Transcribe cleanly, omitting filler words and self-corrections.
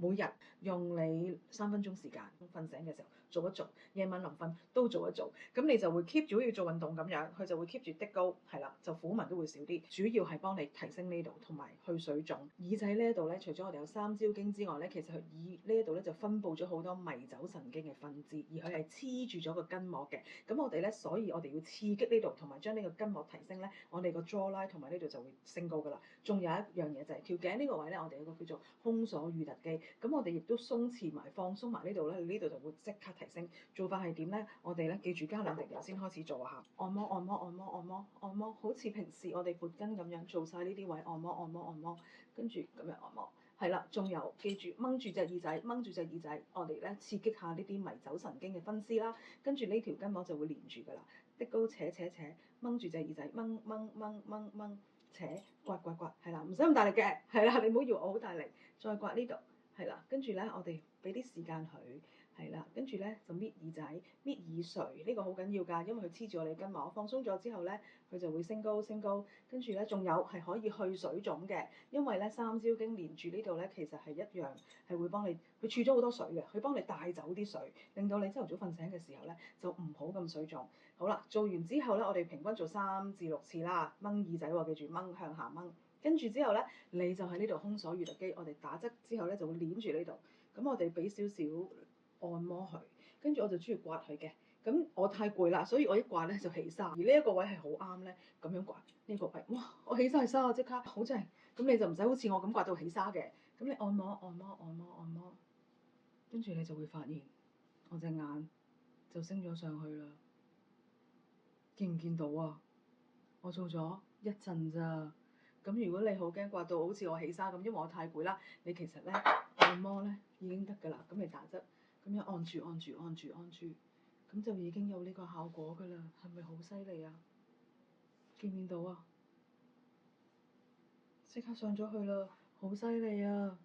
每日用你3分鐘時間，瞓醒嘅時候做一做，夜晚臨瞓都做一做，咁你就會 keep 住要做運動咁樣，佢就會 keep 住滴高，係啦，就苦紋都會少啲。主要係幫你提升呢度同埋去水腫。耳仔呢一度咧，除咗我哋有三焦經之外咧，其實佢耳呢一度咧就分佈咗好多迷走神經嘅分支，而佢係黐住咗個筋膜嘅。咁我哋咧，所以我哋要刺激呢度，同埋將呢個筋膜提升咧，我哋個 jawline 同埋呢度就會升高噶啦。仲有一樣嘢就係條頸呢個位咧，我哋有個叫做胸鎖乳突肌，咁我哋亦都鬆弛埋、放鬆埋呢度咧，呢度就會即刻提升。做法係點咧？我哋咧記住加2滴油先開始做下，按摩、按摩、按摩、按摩、按摩，好似平時我哋撥筋咁樣做晒呢啲位，按摩、按摩、按摩，跟住咁樣按摩。係啦，仲有記住掹住隻耳仔，掹住隻耳仔，我哋咧刺激下呢啲迷走神經嘅分支啦，跟住呢條筋膜就會連住㗎啦。滴高扯扯扯，掹住隻耳仔，掹掹掹掹掹，扯刮刮刮，係啦，唔使咁大力嘅，係啦，你唔好以為我好大力，再刮呢度，係啦，跟住咧我哋俾啲時間佢。係啦，跟住咧就搣耳仔、搣耳垂，呢個好緊要㗎，因為佢黐住我哋筋膜，放鬆咗之後咧，佢就會升高升高。跟住咧仲有係可以去水腫嘅，因為咧三焦經連住呢度咧，其實係一樣係會幫你，佢儲咗好多水嘅，佢幫你帶走啲水，令到你朝頭早瞓醒嘅時候咧就唔好咁水腫。好啦，做完之後咧，我哋平均做3至6次啦，掹耳仔喎，記住掹向下掹。跟住之後咧，你就喺呢度胸鎖乳突肌，我哋打側之後咧就會捏住呢度，咁我哋俾少少按摩佢，跟住我就中意刮佢嘅。咁我太攰啦，所以我一刮咧就起沙，而呢一個位係好啱咧，咁樣刮呢個位，哇！我起晒沙啊，即刻好正。咁你就唔使好似我咁刮到起沙嘅，咁你按摩按摩按摩按摩，跟住你就會發現我隻眼就升咗上去啦。見唔見到啊？我做咗一陣咋。咁如果你好驚刮到好似我起沙咁，因為我太攰啦，你其實咧按摩咧已經得㗎啦。咁你打側咁樣按住按住按住按住，咁就已經有呢個效果㗎啦。係咪好犀利啊？見唔見到啊？即刻上咗去啦，好犀利啊！